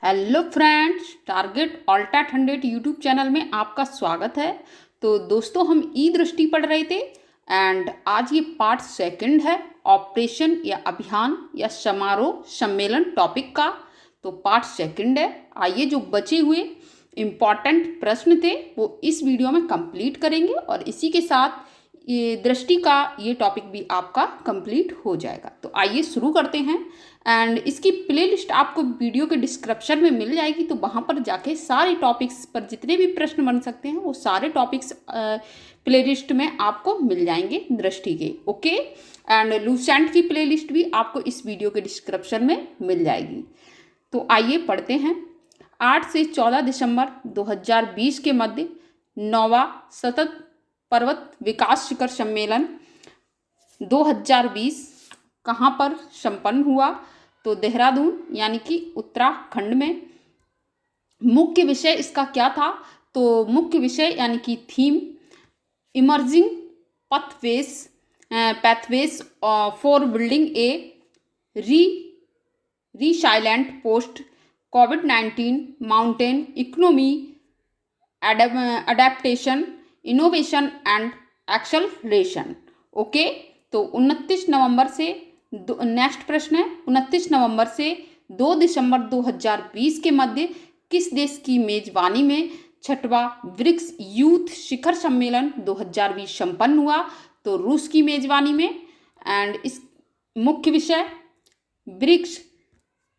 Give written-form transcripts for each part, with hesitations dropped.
Hello friends, target ऑल्टा 100 YouTube channel में आपका स्वागत है। तो दोस्तों, हम ई दृष्टि पढ़ रहे थे एंड आज ये पार्ट सेकंड है ऑपरेशन या अभियान या समारोह सम्मेलन टॉपिक का। तो पार्ट सेकंड है। आइए, जो बचे हुए इम्पॉर्टेंट प्रश्न थे वो इस वीडियो में कंप्लीट करेंगे और इसी के साथ ये दृष्टि का ये टॉपिक भी आपका कंप्लीट हो जाएगा। तो आइए शुरू करते हैं। एंड इसकी प्लेलिस्ट आपको वीडियो के डिस्क्रिप्शन में मिल जाएगी, तो वहाँ पर जाके सारे टॉपिक्स पर जितने भी प्रश्न बन सकते हैं वो सारे टॉपिक्स प्लेलिस्ट में आपको मिल जाएंगे दृष्टि के। ओके, एंड लूसेंट की प्लेलिस्ट भी आपको इस वीडियो के डिस्क्रिप्शन में मिल जाएगी। तो आइए पढ़ते हैं। 8 से 14 दिसंबर 2020 के मध्य 9वां सतत पर्वत विकास शिखर सम्मेलन 2020 कहाँ पर संपन्न हुआ? तो देहरादून यानी कि उत्तराखंड में। मुख्य विषय इसका क्या था? तो मुख्य विषय यानी कि theme emerging pathways for building a resilient post कोविड-19 mountain economy adaptation innovation and acceleration. Okay, तो 29 नवंबर से नेक्स्ट प्रश्न है, 29 नवंबर से 2 दिसंबर 2020 के मध्य किस देश की मेजबानी में 6वां ब्रिक्स यूथ शिखर सम्मेलन 2020 संपन्न हुआ? तो रूस की मेजबानी में। एंड इस मुख्य विषय ब्रिक्स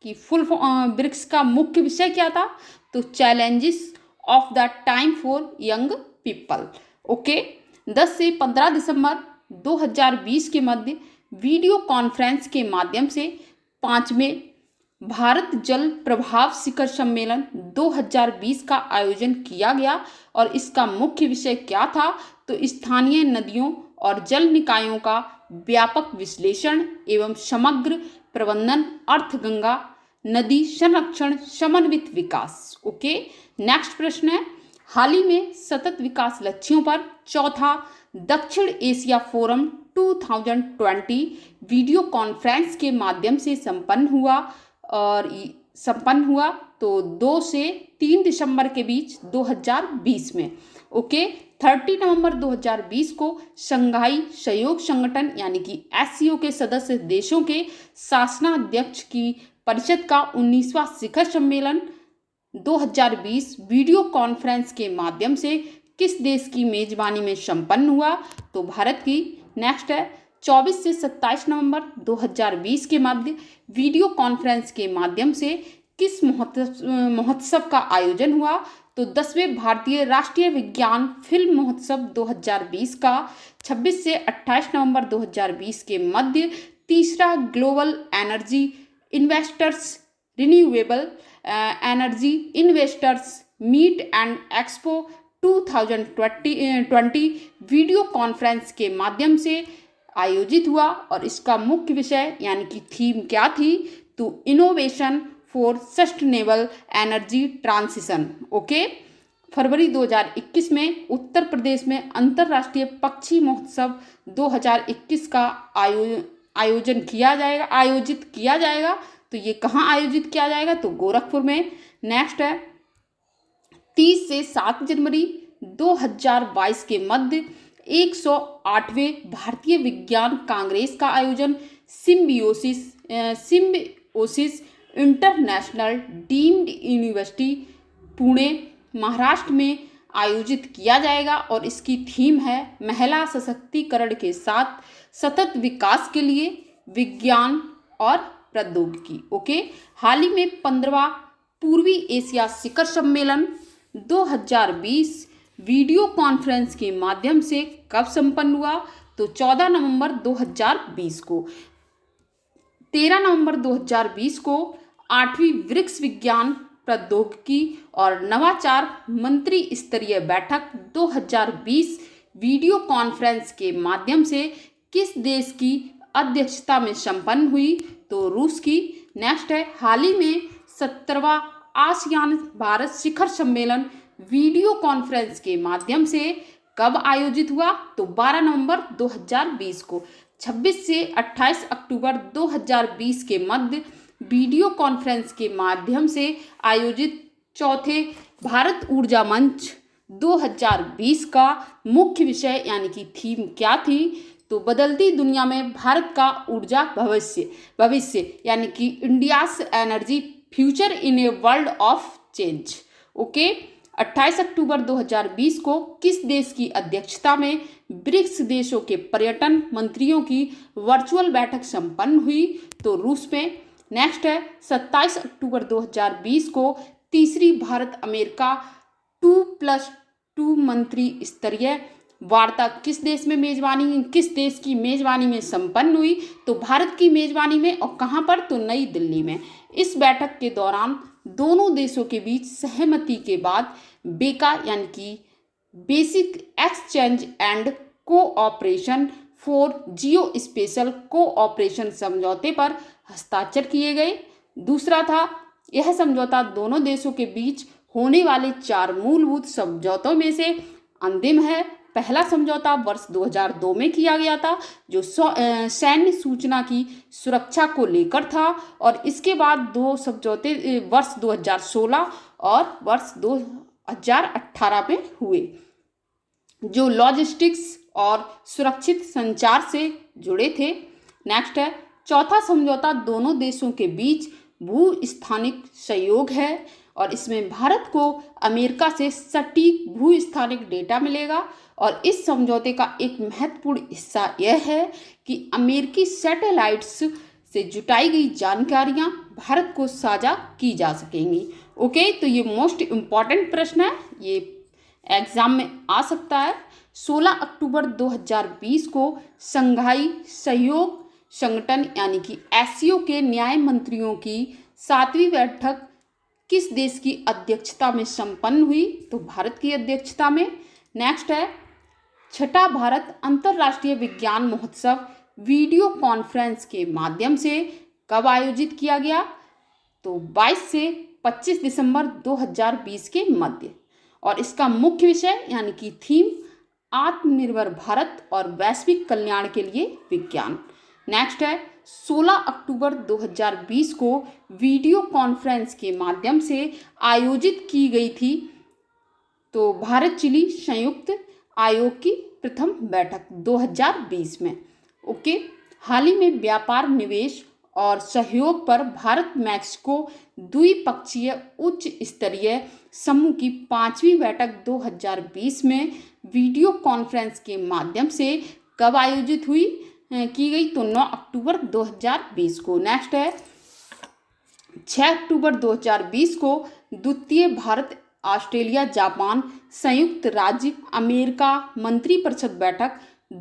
की ब्रिक्स का मुख्य विषय क्या था? तो challenges of the time for young people. Okay, 10 से 15 दिसंबर 2020 के मध्य वीडियो कॉन्फ्रेंस के माध्यम से 5वें भारत जल प्रभाव शिखर सम्मेलन 2020 का आयोजन किया गया और इसका मुख्य विषय क्या था? तो स्थानीय नदियों और जल निकायों का व्यापक विश्लेषण एवं समग्र प्रबंधन, अर्थ गंगा नदी संरक्षण समन्वित विकास। ओके, नेक्स्ट प्रश्न है, हाल ही में सतत विकास लक्ष्यों पर चौथा दक्षिण एशिया फोरम 2020 वीडियो कॉन्फ्रेंस के माध्यम से संपन्न हुआ तो 2 से 3 दिसंबर के बीच 2020 में। ओके, 30 नवंबर 2020 को शंघाई सहयोग संगठन यानी कि SCO के सदस्य देशों के शासनाध्यक्ष की परिषद का 19वां शिखर सम्मेलन 2020 वीडियो कॉन्फ्रेंस के माध्यम से किस देश की मेजबानी में संपन्न हुआ? तो भारत की। नेक्स्ट है, 24 से 27 नवंबर 2020 के मध्य वीडियो कॉन्फ्रेंस के माध्यम से किस महोत्सव का आयोजन हुआ? तो 10वें भारतीय राष्ट्रीय विज्ञान फिल्म महोत्सव 2020 का। 26 से 28 नवंबर 2020 के मध्य तीसरा global energy investors renewable energy investors meet and expo 2020 video conference के माध्यम से आयोजित हुआ और इसका मुख्य विषय यानी कि थीम क्या थी? तो innovation for sustainable energy transition. Okay, फरवरी 2021 में उत्तर प्रदेश में अंतर्राष्ट्रीय पक्षी महोत्सव 2021 का आयोजित किया जाएगा। तो ये कहाँ आयोजित किया जाएगा? तो गोरखपुर में। नेक्स्ट है, 30 से 7 जनवरी 2022 के मध्य 108वें भारतीय विज्ञान कांग्रेस का आयोजन symbiosis international deemed university Pune Maharashtra में आयोजित किया जाएगा और इसकी थीम है महिला सशक्तिकरण के साथ सतत विकास के लिए विज्ञान और प्रौद्योगिकी। ओके, हाल ही में 15वां पूर्वी एशिया शिखर सम्मेलन 2020 वीडियो कॉन्फ्रेंस के माध्यम से कब संपन्न हुआ? तो 14 नवंबर 2020 को। 13 नवंबर 2020 को 8वीं ब्रिक्स विज्ञान प्रौद्योगिकी और नवाचार मंत्री स्तरीय बैठक 2020 वीडियो कॉन्फ्रेंस के माध्यम से किस देश की अध्यक्षता में संपन्न हुई? तो रूस की। नेक्स्ट है, हाल ही में 17वां आसियान भारत शिखर सम्मेलन वीडियो कॉन्फ्रेंस के माध्यम से कब आयोजित हुआ? तो 12 नवंबर 2020 को। 26 से 28 अक्टूबर 2020 के मध्य वीडियो कॉन्फ्रेंस के माध्यम से आयोजित चौथे भारत ऊर्जा मंच 2020 का मुख्य विषय यानी कि थीम क्या थी? तो बदलती दुनिया में भारत का ऊर्जा भविष्य यानी कि India's energy future in a world of change. Okay, 28 अक्टूबर 2020 को किस देश की अध्यक्षता में ब्रिक्स देशों के पर्यटन मंत्रियों की वर्चुअल बैठक संपन्न हुई? तो रूस में। नेक्स्ट है 27 अक्टूबर 2020 को तीसरी भारत अमेरिका 2+2 मंत्री स्तरीय वार्ता किस देश की मेजबानी में संपन्न हुई? तो भारत की मेजबानी में। और कहाँ पर? तो नई दिल्ली में। इस बैठक के दौरान दोनों देशों के बीच सहमति के बाद बेका यानी कि basic exchange and cooperation for Jio special cooperation समझौते पर हस्ताक्षर किए गए। दूसरा था, यह समझौता दोनों देशों के बीच होने वाले 4 मूलभूत समझौतों में से अंतिम है। पहला समझौता वर्ष 2002 में किया गया था जो सैन्य सूचना की सुरक्षा को लेकर था, और इसके बाद 2 समझौते वर्ष 2016 और वर्ष 2018 में हुए जो लॉजिस्टिक्स और सुरक्षित संचार से जुड़े थे। नेक्स्ट है चौथा समझौता दोनों देशों के बीच भू-स्थानिक सहयोग है, और इसमें भारत को अमेरिका से सटीक भू-स्थानिक डेटा मिलेगा। और इस समझौते का एक महत्वपूर्ण हिस्सा यह है कि अमेरिकी सैटेलाइट्स से जुटाई गई जानकारियां भारत को साझा की जा सकेंगी। ओके, तो ये मोस्ट इम्पॉर्टेंट प्रश्न है, ये एग्जाम में आ सकता है। 16 अक्टूबर 2020 को संघाई सहयोग संगठन यानी कि एससीओ के न्याय मंत्रियों की 7वीं बैठक किस देश की अध्यक्षता में संपन्न हुई? तो भारत की अध्यक्षता में। नेक्स्ट है छठा भारत अंतर्राष्ट्रीय विज्ञान महोत्सव वीडियो कॉन्फ्रेंस के माध्यम से कब आयोजित किया गया? तो 22 से 25 दिसंबर 2020 के मध्य, और इसका मुख्य विषय यानी कि थीम आत्मनिर्भर भारत और वैश्विक कल्याण के लिए विज्ञान। नेक्स्ट है 16 अक्टूबर 2020 को वीडियो कॉन्फ्रेंस के माध्यम से आयोजित की गई थी तो भारत चिली संयुक्त आयोग की प्रथम बैठक 2020 में। ओके, हाल ही में व्यापार निवेश और सहयोग पर भारत मैक्सिको द्विपक्षीय उच्च स्तरीय समूह की 5वीं बैठक 2020 में वीडियो कॉन्फ्रेंस के माध्यम से कब आयोजित की गई? तो 9 अक्टूबर 2020 को। नेक्स्ट है 6 अक्टूबर 2020 को द्वितीय भारत ऑस्ट्रेलिया जापान संयुक्त राज्य अमेरिका मंत्रिपरिषद बैठक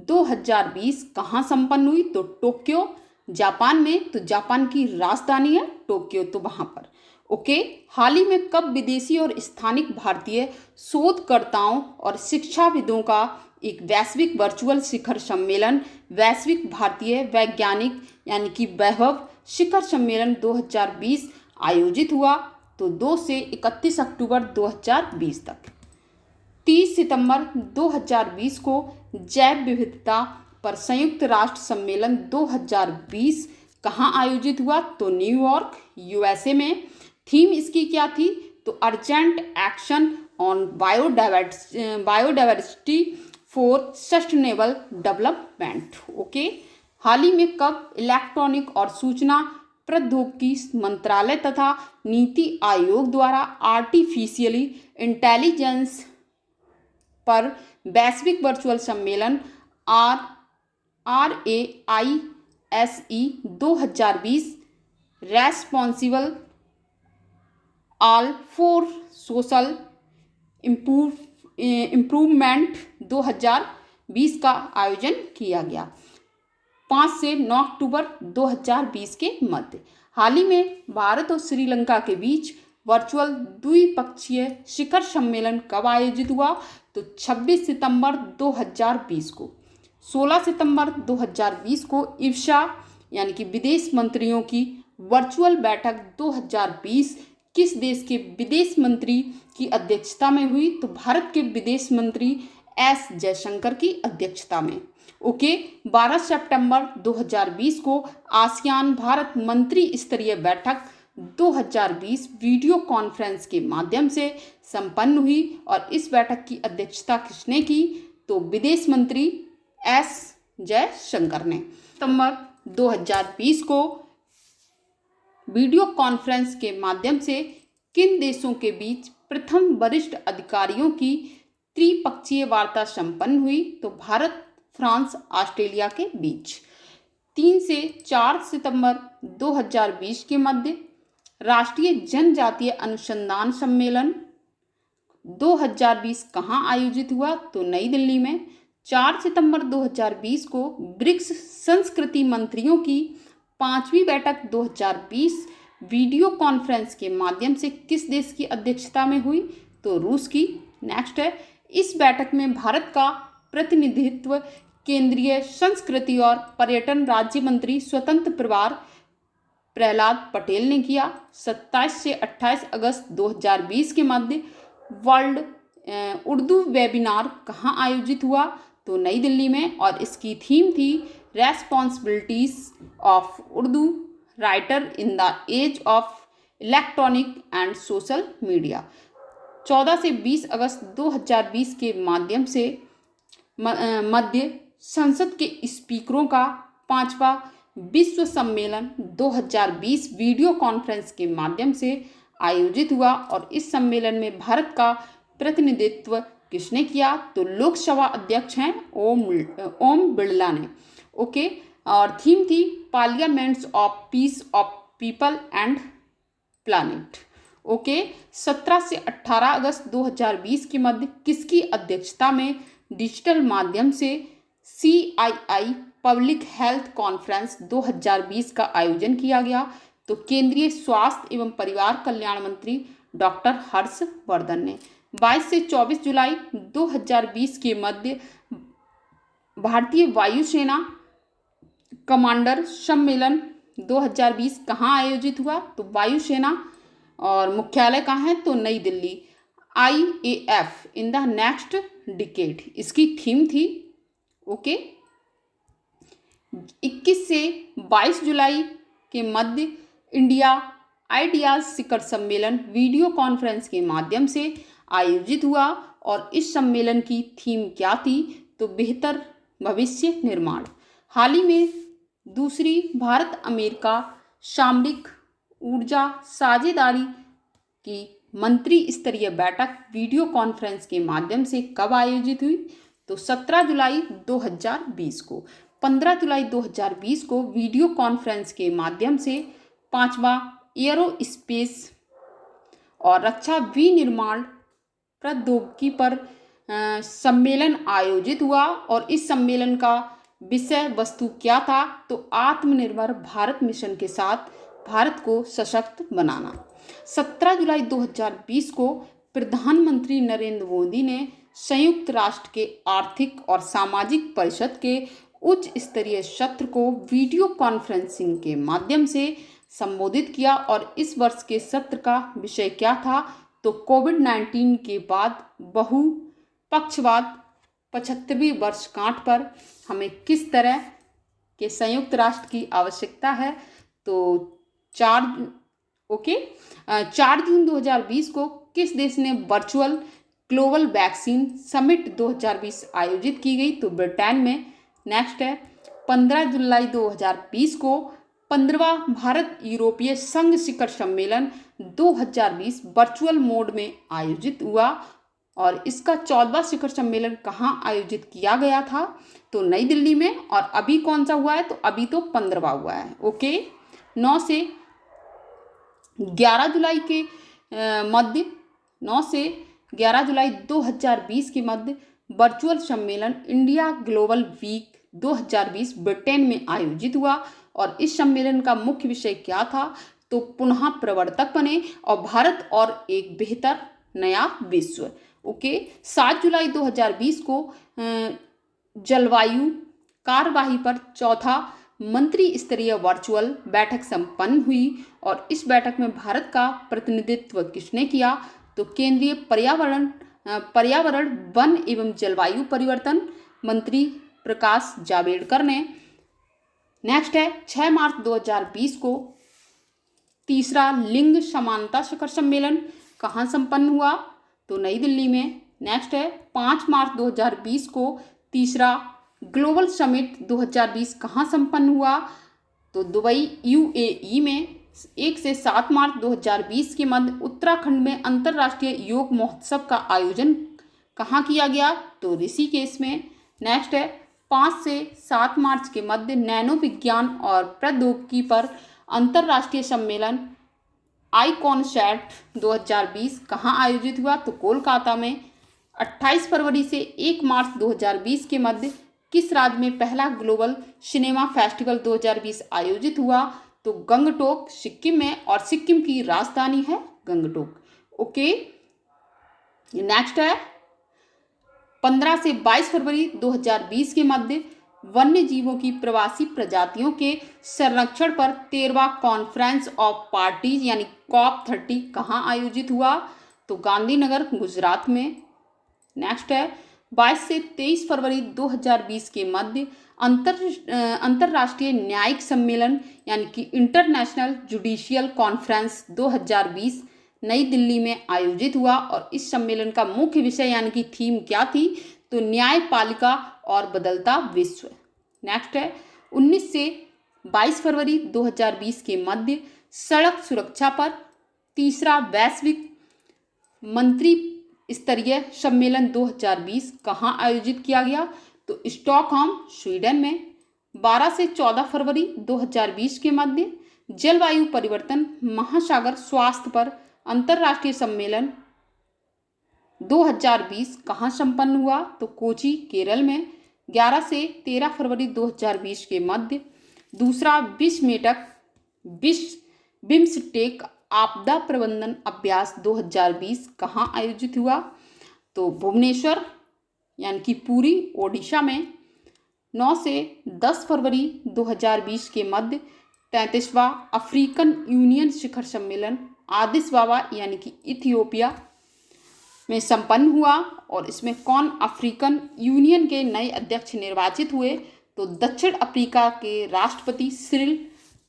2020 कहाँ संपन्न हुई? तो टोक्यो जापान में। तो जापान की राजधानी है टोक्यो, तो वहाँ पर। ओके, हाल ही में कब विदेशी और स्थानिक भारतीय शोधकर्ताओं और शिक्षाविदों का एक वैश्विक वर्चुअल शिखर सम्मेलन वैश्विक भारतीय वैज्ञानिक यानी कि वैभव शिखर सम्मेलन 2020 आयोजित हुआ? तो 2 से 31 अक्टूबर 2020 तक। 30 सितंबर 2020 को जैव विविधता पर संयुक्त राष्ट्र सम्मेलन 2020 कहाँ आयोजित हुआ? तो न्यूयॉर्क यूएसए में। थीम इसकी क्या थी? तो urgent action on biodiversity for sustainable development. Okay, हाल ही में कब इलेक्ट्रॉनिक और सूचना प्रौद्योगिकी मंत्रालय तथा नीति आयोग द्वारा आर्टिफिशियली इंटेलिजेंस पर वैश्विक वर्चुअल सम्मेलन RAISE 2020 responsible all for social improvement 2020 का आयोजन किया गया 5 से 9 अक्टूबर 2020 के मध्य। हाल ही में भारत और श्रीलंका के बीच वर्चुअल द्विपक्षीय शिखर सम्मेलन कब आयोजित हुआ? तो 26 सितंबर 2020 को। 16 सितंबर 2020 को इब्सा यानी कि विदेश मंत्रियों की वर्चुअल बैठक 2020 किस देश के विदेश मंत्री की अध्यक्षता में हुई? तो भारत के विदेश मंत्री एस जयशंकर की अध्यक्षता में। ओके। 12 सितंबर 2020 को आसियान भारत मंत्री स्तरीय बैठक 2020 वीडियो कॉन्फ्रेंस के माध्यम से संपन्न हुई और इस बैठक की अध्यक्षता किसने की? तो विदेश मंत्री एस जयशंकर ने। सितंबर 2020 को वीडियो कॉन्फ्रेंस के माध्यम से किन देशों के बीच प्रथम वरिष्ठ अधिकारियों की त्रिपक्षीय वार्ता संपन्न हुई? तो भारत, फ्रांस, ऑस्ट्रेलिया के बीच। 3 से 4 सितंबर 2020 के मध्य राष्ट्रीय जनजातीय अनुसंधान सम्मेलन 2020 कहाँ आयोजित हुआ? तो नई दिल्ली में। 4 सितंबर 2020 को ब्रिक्स संस्कृति मंत्रियों की 5वीं बैठक 2020 वीडियो कॉन्फ्रेंस के माध्यम से किस देश की अध्यक्षता में हुई? तो रूस की। नेक्स्ट है, इस बैठक में भारत का प्रतिनिधित्व केंद्रीय संस्कृति और पर्यटन राज्य मंत्री स्वतंत्र प्रभार प्रहलाद पटेल ने किया। 27 से 28 अगस्त 2020 के मध्य वर्ल्ड उर्दू वेबिनार कहाँ आयोजित हुआ? तो नई दिल्ली में और इसकी थीम थी responsibilities of Urdu writer in the age of electronic and social media. 14 से 20 अगस्त 2020 के माध्यम से मध्य संसद के स्पीकरों का 5वां विश्व सम्मेलन 2020 वीडियो कॉन्फ्रेंस के माध्यम से आयोजित हुआ और इस सम्मेलन में भारत का प्रतिनिधित्व किसने किया? तो लोकसभा अध्यक्ष हैं ओम बिरला ने। ओके। और थीम थी parliaments of peace of people and planet. Okay. 17 से 18 अगस्त 2020 के मध्य किसकी अध्यक्षता में डिजिटल माध्यम से CII पब्लिक हेल्थ कॉन्फ्रेंस 2020 का आयोजन किया गया? तो केंद्रीय स्वास्थ्य एवं परिवार कल्याण मंत्री डॉक्टर हर्षवर्धन ने। 22 से 24 जुलाई 2020 के मध्य भारतीय वायुसेना कमांडर सम्मेलन 2020 कहाँ आयोजित हुआ? तो वायुसेना और मुख्यालय कहाँ है? तो नई Delhi. IAF in the next decade इसकी थीम थी। ओके। 21 से 22 जुलाई के मध्य इंडिया आइडियाज शिखर सम्मेलन वीडियो कॉन्फ्रेंस के माध्यम से आयोजित हुआ और इस सम्मेलन की थीम क्या थी? तो बेहतर भविष्य निर्माण। हाल ही में दूसरी भारत अमेरिका सामरिक ऊर्जा साझेदारी की मंत्री स्तरीय बैठक वीडियो कॉन्फ्रेंस के माध्यम से कब आयोजित हुई? तो 17 जुलाई 2020 को। 15 जुलाई 2020 को वीडियो कॉन्फ्रेंस के माध्यम से 5वां एरोस्पेस और रक्षा विनिर्माण प्रौद्योगिकी पर सम्मेलन आयोजित हुआ और इस सम्मेलन का विषय वस्तु क्या था? तो आत्मनिर्भर भारत मिशन के साथ भारत को सशक्त बनाना। 17 जुलाई 2020 को प्रधानमंत्री नरेंद्र मोदी ने संयुक्त राष्ट्र के आर्थिक और सामाजिक परिषद के उच्च स्तरीय सत्र को वीडियो कॉन्फ्रेंसिंग के माध्यम से संबोधित किया और इस वर्ष के सत्र का विषय क्या था? तो कोविड-19 के बाद बहुपक्षवाद 75वीं वर्षगांठ पर हमें किस तरह के संयुक्त राष्ट्र की आवश्यकता है? तो 4 जून 2020 को किस देश ने वर्चुअल ग्लोबल वैक्सीन समिट 2020 आयोजित की गई? तो ब्रिटेन में। नेक्स्ट है 15 जुलाई 2020 को 15वां भारत यूरोपीय संघ शिखर सम्मेलन 2020 वर्चुअल मोड में आयोजित हुआ और इसका 14वां शिखर सम्मेलन कहाँ आयोजित किया गया था? तो नई दिल्ली में। और अभी कौन सा हुआ है? तो अभी तो 15वां हुआ है। ओके। 9 से 11 जुलाई के मध्य 9 से 11 जुलाई 2020 के मध्य वर्चुअल सम्मेलन इंडिया ग्लोबल वीक 2020 ब्रिटेन में आयोजित हुआ और इस सम्मेलन का मुख्य विषय क्या था? तो पुनः प्रवर्तक बने और भारत और एक बेहतर नया विश्व। ओके। 7 जुलाई 2020 को जलवायु कार्यवाही पर चौथा मंत्री स्तरीय वर्चुअल बैठक संपन्न हुई और इस बैठक में भारत का प्रतिनिधित्व किसने किया? तो केंद्रीय पर्यावरण वन एवं जलवायु परिवर्तन मंत्री प्रकाश जावड़ेकर ने। नेक्स्ट है 6 मार्च 2020 को तीसरा लिंग समानता शिखर सम्मेलन कहाँ संपन्न हुआ? तो नई दिल्ली में। नेक्स्ट है 5 मार्च 2020 को तीसरा ग्लोबल समिट 2020 कहाँ संपन्न हुआ? तो दुबई UAE में। 1 से 7 मार्च 2020 के मध्य उत्तराखंड में अंतर्राष्ट्रीय योग महोत्सव का आयोजन कहाँ किया गया? तो ऋषिकेश में। नेक्स्ट है 5 से 7 मार्च के मध्य नैनो विज्ञान और प्रौद्योगिकी पर अंतर्राष्ट्रीय सम्मेलन आइकॉनसैट 2020 कहाँ आयोजित हुआ? तो कोलकाता में। 28 फरवरी से 1 मार्च 2020 के मध्य किस राज्य में पहला ग्लोबल सिनेमा फेस्टिवल 2020 आयोजित हुआ? तो गंगटोक सिक्किम में, और सिक्किम की राजधानी है गंगटोक। ओके, नेक्स्ट है 15 से 22 फरवरी 2020 के मध्य वन्य जीवों की प्रवासी प्रजातियों के संरक्षण पर 13वां कॉन्फ्रेंस ऑफ पार्टीज यानी COP30 कहाँ आयोजित हुआ? तो गांधीनगर गुजरात में। नेक्स्ट है 22 से 23 फरवरी 2020 के मध्य अंतर्राष्ट्रीय न्यायिक सम्मेलन यानी कि इंटरनेशनल जुडिशियल कॉन्फ्रेंस 2020 नई दिल्ली में आयोजित हुआ, और इस सम्मेलन का मुख्य विषय यानी कि थीम क्या थी? तो न्यायपालिका और बदलता विश्व। नेक्स्ट है 19 से 22 फरवरी 2020 के मध्य सड़क सुरक्षा पर तीसरा वैश्विक मंत्री स्तरीय सम्मेलन 2020 कहाँ आयोजित किया गया? तो स्टॉकहोम स्वीडन में। 12 से 14 फरवरी 2020 के मध्य जलवायु परिवर्तन महासागर स्वास्थ्य पर अंतर्राष्ट्रीय सम्मेलन 2020 कहाँ संपन्न हुआ? तो कोची केरल में। 11 से 13 फरवरी 2020 के मध्य दूसरा बिम्स्टेक आपदा प्रबंधन अभ्यास 2020 कहाँ आयोजित हुआ? तो भुवनेश्वर यानी कि पुरी ओडिशा में। 9 से 10 फरवरी 2020 के मध्य 33वां अफ्रीकन यूनियन शिखर सम्मेलन आदिस अबाबा यानी कि इथियोपिया में संपन्न हुआ, और इसमें कौन अफ्रीकन यूनियन के नए अध्यक्ष निर्वाचित हुए? तो दक्षिण अफ्रीका के राष्ट्रपति सिरिल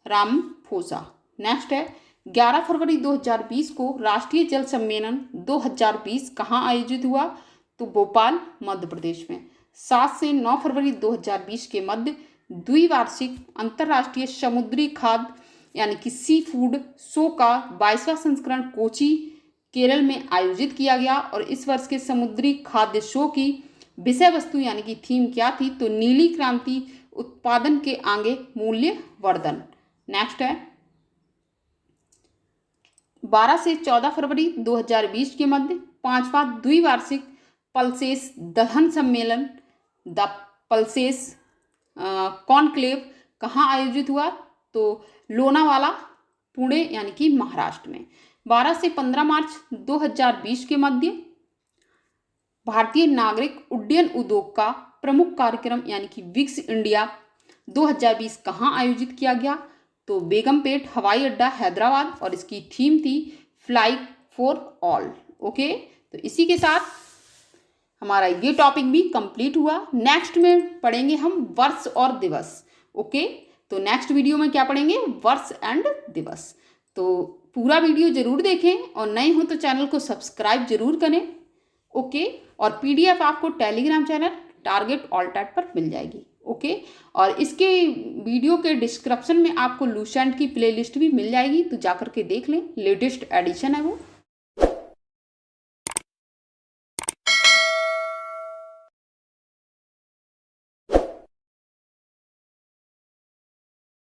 रामाफोसा। नेक्स्ट है 11 फरवरी 2020 को राष्ट्रीय जल सम्मेलन 2020 कहाँ आयोजित हुआ? तो भोपाल मध्य प्रदेश में। 7 से 9 फरवरी 2020 के मध्य द्विवार्षिक अंतर्राष्ट्रीय समुद्री खाद्य यानी कि सी फूड शो का 22वां संस्करण कोची केरल में आयोजित किया गया, और इस वर्ष के समुद्री खाद्य शो की विषय वस्तु यानी कि थीम क्या थी? तो नीली क्रांति उत्पादन के आगे मूल्य वर्धन। नेक्स्ट है 12 से 14 फरवरी 2020 के मध्य 5वां द्विवार्षिक पल्सेस दहन सम्मेलन द पल्सेस कॉन्क्लेव कहाँ आयोजित हुआ? तो लोनावाला पुणे यानी कि महाराष्ट्र में। 12 से 15 मार्च 2020 के मध्य भारतीय नागरिक उड्डयन उद्योग का प्रमुख कार्यक्रम यानी कि विक्स इंडिया 2020 कहाँ आयोजित किया गया? तो बेगमपेट हवाई अड्डा हैदराबाद, और इसकी थीम थी फ्लाई फॉर ऑल। ओके, तो इसी के साथ हमारा ये टॉपिक भी कंप्लीट हुआ। नेक्स्ट में पढ़ेंगे हम वर्ष और दिवस। ओके, तो नेक्स्ट वीडियो में क्या पढ़ेंगे? वर्ष एंड दिवस। तो पूरा वीडियो जरूर देखें, और नए हो तो चैनल को सब्सक्राइब जरूर करें। ओके, और PDF आपको टेलीग्राम चैनल टारगेट ऑल टैट पर मिल जाएगी। ओके, और इसके वीडियो के डिस्क्रिप्शन में आपको लूसेंट की प्लेलिस्ट भी मिल जाएगी, तो जाकर के देख लें, लेटेस्ट एडिशन है वो।